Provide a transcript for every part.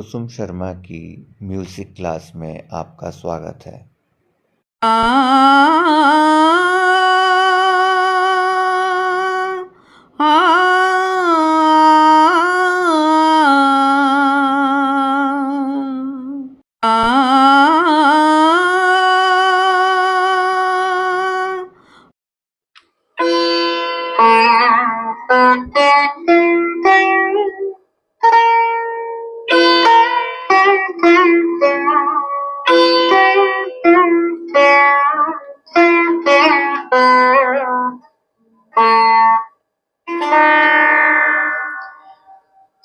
कुसुम शर्मा की music class में आपका स्वागत है।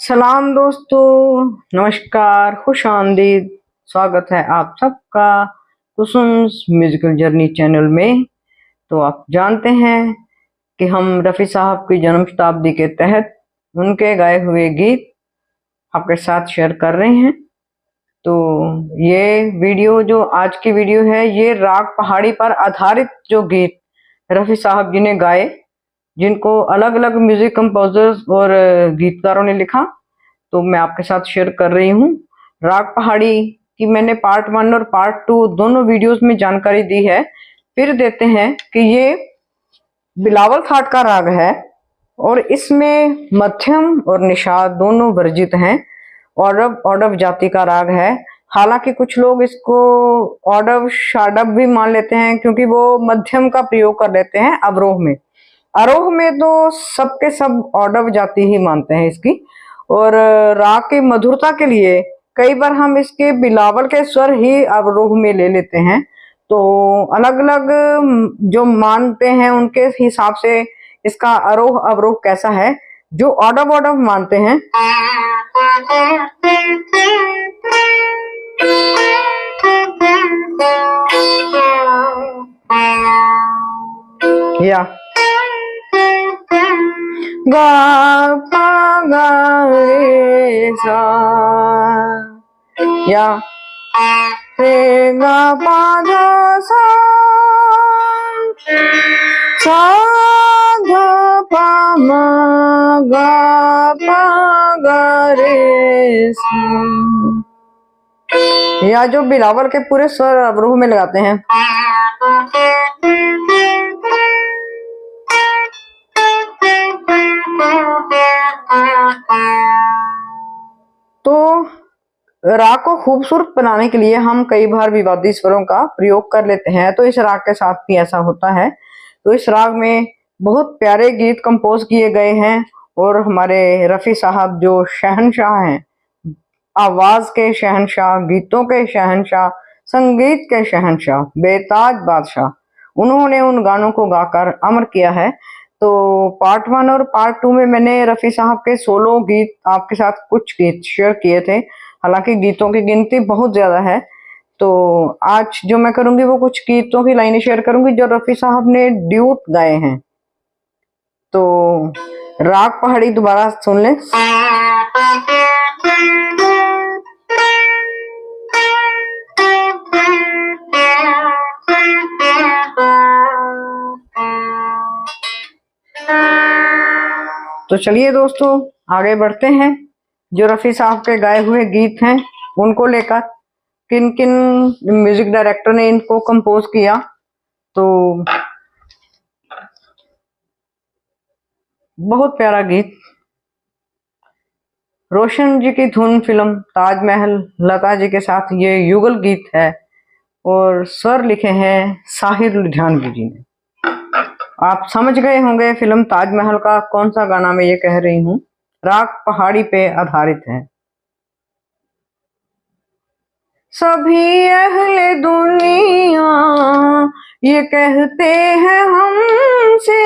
सलाम दोस्तों, नमस्कार, खुश आमदीद। स्वागत है आप सबका कुसुम म्यूजिकल जर्नी चैनल में। तो आप जानते हैं कि हम रफ़ी साहब की जन्म शताब्दी के तहत उनके गाए हुए गीत आपके साथ शेयर कर रहे हैं। तो ये वीडियो जो आज की वीडियो है, ये राग पहाड़ी पर आधारित जो गीत रफ़ी साहब जी ने गाए, जिनको अलग अलग म्यूजिक कंपोजर्स और गीतकारों ने लिखा, तो मैं आपके साथ शेयर कर रही हूँ। राग पहाड़ी की मैंने पार्ट 1 और पार्ट 2 दोनों वीडियोस में जानकारी दी है। फिर देते हैं कि ये बिलावल थाट का राग है और इसमें मध्यम और निषाद दोनों वर्जित हैं। औडव जाति का राग है। हालांकि कुछ लोग इसको औडव शाडव भी मान लेते हैं, क्योंकि वो मध्यम का प्रयोग कर लेते हैं अवरोह में। आरोह में तो सबके सब औडव जाति ही मानते हैं इसकी। और राग की मधुरता के लिए कई बार हम इसके बिलावल के स्वर ही अवरोह में ले लेते हैं। तो अलग अलग जो मानते हैं उनके हिसाब से इसका आरोह अवरोह कैसा है। जो ऑडव मानते हैं, या गा पा गा रे सा, या रे गा पा धा सा, सा धा पा मा गा पा गा रे सा। या जो बिलावल के पूरे स्वर अवरोह में लगाते हैं। तो राग को खूबसूरत बनाने के लिए हम कई बार विवादी स्वरों का प्रयोग कर लेते हैं। तो इस राग के साथ भी ऐसा होता है। तो इस राग में बहुत प्यारे गीत कंपोज किए गए हैं और हमारे रफ़ी साहब जो शहंशाह हैं, आवाज के शहंशाह, गीतों के शहंशाह, संगीत के शहंशाह, बेताज बादशाह, उन्होंने उन गानों को गाकर अमर किया है। तो पार्ट 1 और पार्ट 2 में मैंने रफ़ी साहब के सोलो गीत आपके साथ कुछ गीत शेयर किए थे। हालांकि गीतों की गिनती बहुत ज्यादा है। तो आज जो मैं करूंगी वो कुछ गीतों की लाइनें शेयर करूंगी जो रफ़ी साहब ने ड्यूट गाए हैं। तो राग पहाड़ी दोबारा सुन लें। तो चलिए दोस्तों, आगे बढ़ते हैं। जो रफ़ी साहब के गाए हुए गीत हैं उनको लेकर किन किन म्यूजिक डायरेक्टर ने इनको कंपोज किया। तो बहुत प्यारा गीत, रोशन जी की धुन, फिल्म ताजमहल, लता जी के साथ ये युगल गीत है और स्वर लिखे हैं साहिर लुधियानवी जी ने। आप समझ गए होंगे फिल्म ताजमहल का कौन सा गाना मैं ये कह रही हूँ। राग पहाड़ी पे आधारित है। सभी अहले दुनिया ये कहते हैं हमसे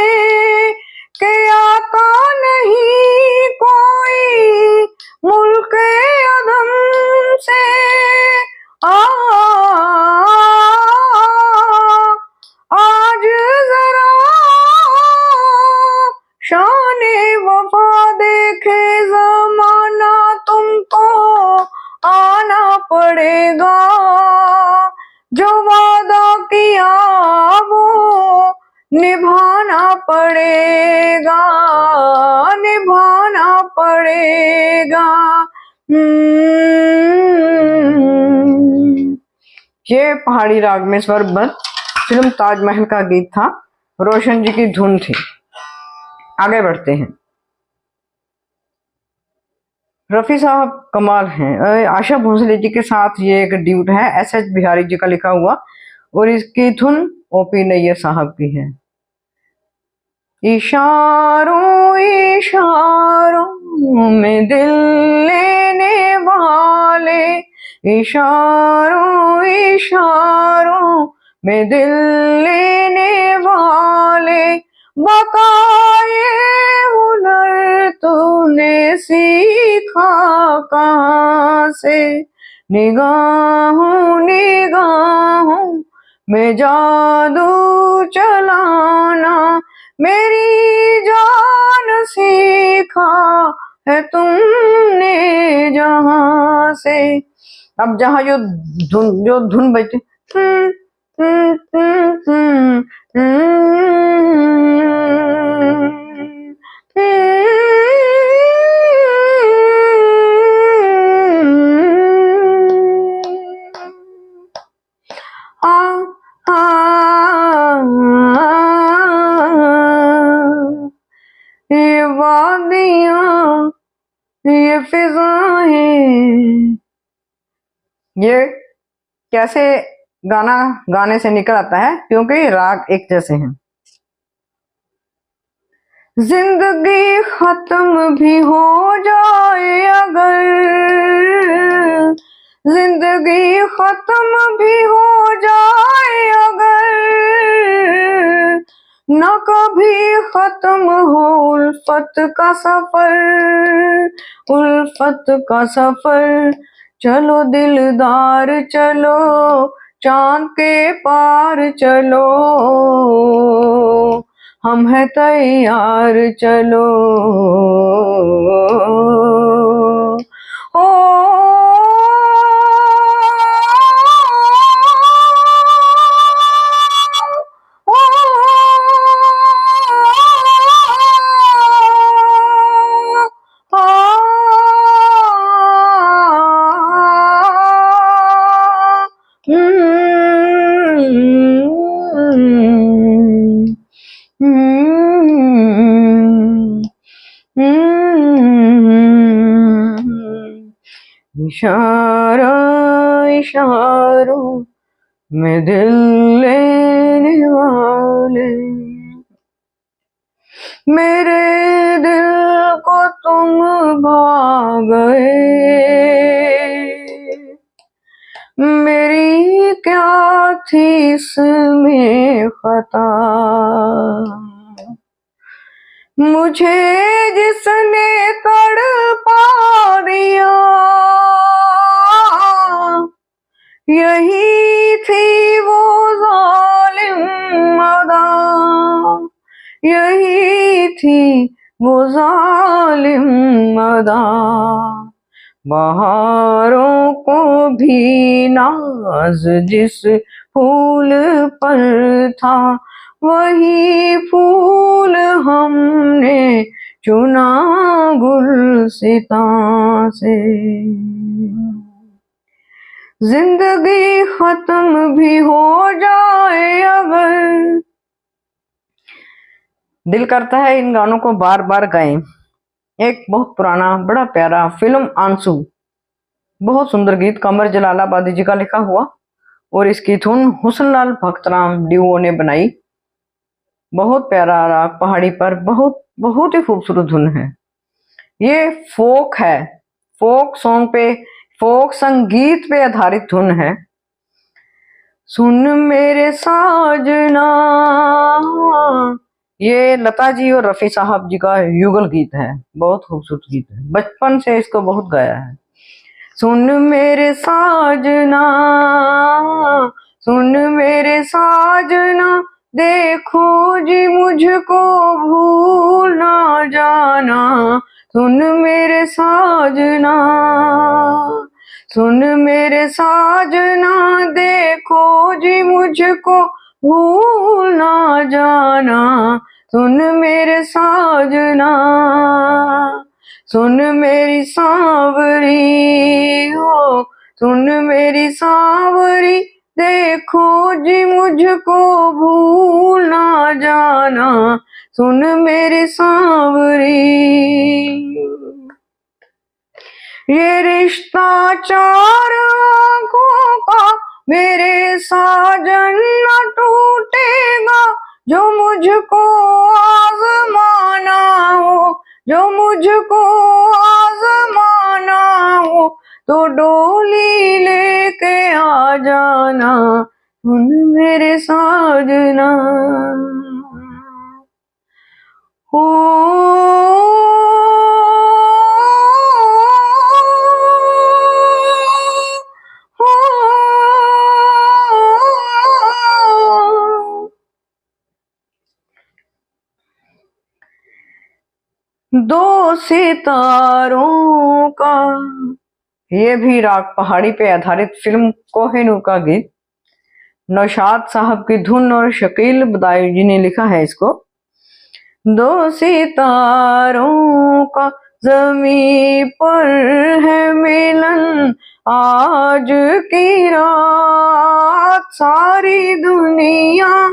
कि आता नहीं कोई मुल्क अदम से। आज जरा शाने वफा देखे ज़माना, तुमको आना पड़ेगा। जो वादा किया वो निभाना पड़ेगा, निभाना पड़ेगा। ये पहाड़ी राग में स्वरबद्ध फिल्म ताजमहल का गीत था, रोशन जी की धुन थी। आगे बढ़ते हैं। रफी साहब कमाल हैं। आशा भोसले जी के साथ ये एक ड्यूट है, एस एच बिहारी जी का लिखा हुआ, और इसकी धुन ओपी नैयर साहब की है। इशारों इशारों में दिल लेने वाले, इशारों इशारों में दिल लेने वाले, बताए हुनर तूने सीखा कहाँ से, निगाहों निगाहों में जादू चलाना, मेरी जान सीखा है तुमने जहां से। अब जहां जो धुन बजती ये वादियां, ये फिजाएं, ये कैसे गाने से निकल आता है, क्योंकि राग एक जैसे हैं। जिंदगी खत्म भी हो जाए अगर, जिंदगी खत्म भी हो जाए अगर, न कभी खत्म हो उल्फत का सफर, उल्फत का सफर। चलो दिलदार चलो, चांद के पार चलो, हम हैं तैयार चलो। इशारा इशारों में दिल लेने वाले, मेरे दिल को तुम भा गए, मेरी क्या थी इसमें खता, मुझे जिसने तड़पा दिया, यही थी वो जालिम अदा, यही थी वो जालिम अदा। बहारों को भी नाज जिस फूल पर था, वही फूल हमने चुना गुलसितां से। जिंदगी खत्म भी हो जाए अगर, दिल करता है इन गानों को बार बार गाएं। एक बहुत पुराना बड़ा प्यारा फिल्म आंसू, बहुत सुंदर गीत, कमर जलालाबादी जी का लिखा हुआ, और इसकी धुन हुस्नलाल भक्तराम डिओ ने बनाई। बहुत प्यारा राग पहाड़ी पर, बहुत बहुत ही खूबसूरत धुन है। ये फोक है, फोक सॉन्ग पे, फोक संगीत पे आधारित धुन है। सुन मेरे साजना, ये लता जी और रफी साहब जी का युगल गीत है, बहुत खूबसूरत गीत है, बचपन से इसको बहुत गाया है। सुन मेरे साजना, सुन मेरे साजना, देखो जी मुझको भूल ना जाना, सुन मेरे साजना, सुन मेरे साजना, देखो जी मुझको भूल ना जाना, सुन मेरे साजना, सुन मेरी सांवरी हो, सुन मेरी सांवरी, देखो जी मुझको भूल ना जाना, सुन मेरी सांवरी। ये रिश्ता चार आंखों का मेरे साजन न टूटेगा, जो मुझको आजमाना हो, जो मुझको आजमाना हो, तो डोली लेके आ जाना, सुन मेरे साजना। हो दो सितारों का, ये भी राग पहाड़ी पे आधारित फिल्म कोहिनूर का गीत, नौशाद साहब की धुन और शकील बदायूं जी ने लिखा है इसको। दो सितारों का ज़मीं पर है मिलन, आज की रात सारी दुनिया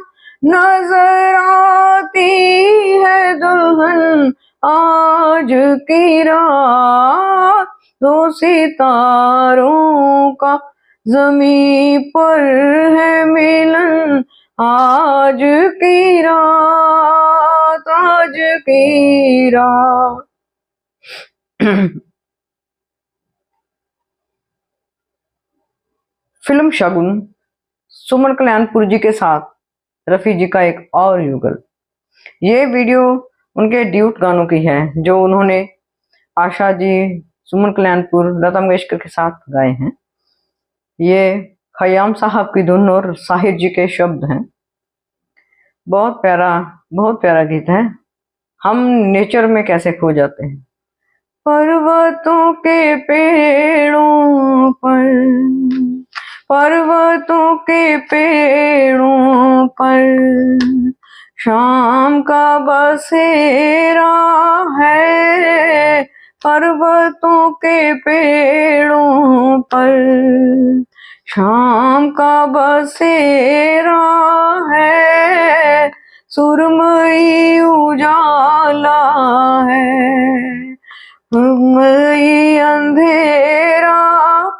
नजर आती है दुल्हन, आज की रात। दो सितारों का ज़मीं पर है मिलन, आज की रात, आज की रात। फिल्म शगुन, सुमन कल्याणपुर जी के साथ रफी जी का एक और युगल। ये वीडियो उनके ड्यूट गानों की है जो उन्होंने आशा जी, सुमन कल्याणपुर, लता मंगेशकर के साथ गाए हैं। ये खयाम साहब की धुन और साहिर जी के शब्द हैं। बहुत प्यारा गीत है। हम नेचर में कैसे खो जाते हैं। पर्वतों के पेड़ों पर, पर्वतों के पेड़ों पर शाम का बसेरा है, पर्वतों के पेड़ों पर शाम का बसेरा है, सुरमई उजाला है, सुरमई अंधेरा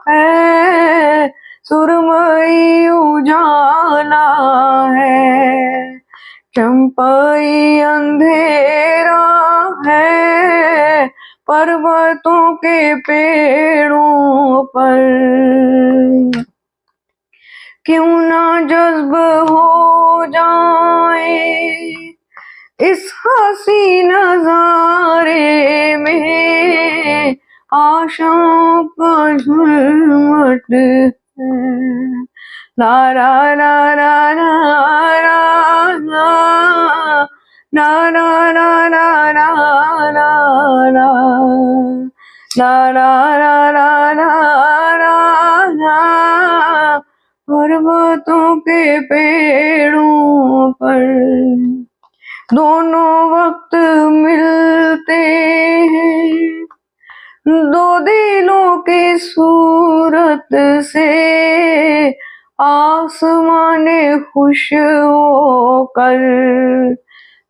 है, सुरमई उजाला है, चंपई अंधेरा है, पर्वतों के पेड़ों पर। क्यों ना जज्ब हो जाए इस हसी नजारे में, आशाओं का झुरमुट है। ला ला ला ला ला ला ला ला ला ला ला ला ला ला ला, पर्वतों के पेड़ों पर दोनों वक्त मिलते हैं, दो दिलों की सूरत से आसमाने खुश होकर,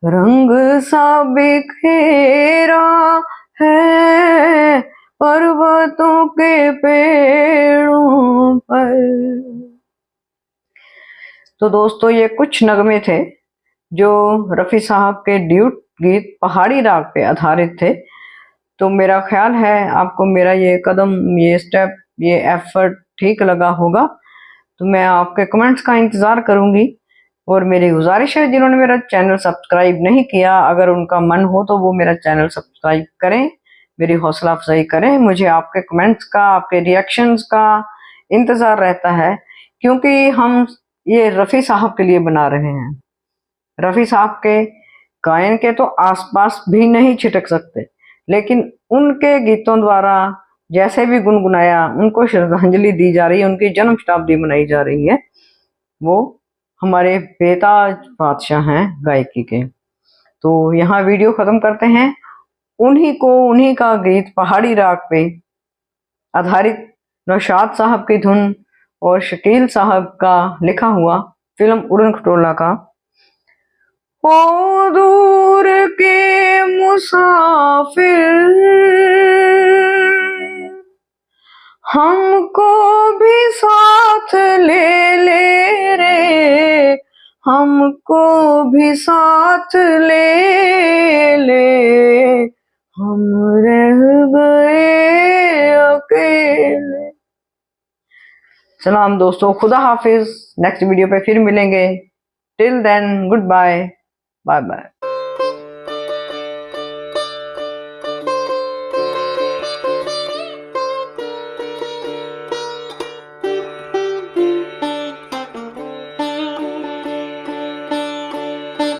रंग सा बिखेरा है पर्वतों के पेड़ों पर। तो दोस्तों ये कुछ नगमे थे जो रफ़ी साहब के ड्यूट गीत पहाड़ी राग पे आधारित थे। तो मेरा ख्याल है आपको मेरा ये कदम, ये स्टेप, ये एफर्ट ठीक लगा होगा। तो मैं आपके कमेंट्स का इंतज़ार करूंगी और मेरी गुजारिश है जिन्होंने मेरा चैनल सब्सक्राइब नहीं किया, अगर उनका मन हो तो वो मेरा चैनल सब्सक्राइब करें, मेरी हौसला अफजाई करें। मुझे आपके कमेंट्स का, आपके रिएक्शंस का इंतज़ार रहता है, क्योंकि हम ये रफ़ी साहब के लिए बना रहे हैं। रफ़ी साहब के गायन के तो आसपास भी नहीं छिटक सकते, लेकिन उनके गीतों द्वारा जैसे भी गुनगुनाया, उनको श्रद्धांजलि दी जा रही है, उनकी जन्म शताब्दी मनाई जा रही है। वो हमारे बेताज बादशाह हैं गायकी के। तो यहाँ वीडियो ख़त्म करते हैं। उन्हीं का गीत पहाड़ी राग पे आधारित नौशाद साहब की धुन और शकील साहब का लिखा हुआ, फिल्म उड़न खटोला का। ओ दूर के मुसाफिर, हमको भी साथ ले ले रे, हमको भी साथ ले ले, हम रह गए अकेले। सलाम दोस्तों, खुदा हाफिज। नेक्स्ट वीडियो पे फिर मिलेंगे। Till then good bye, bye bye.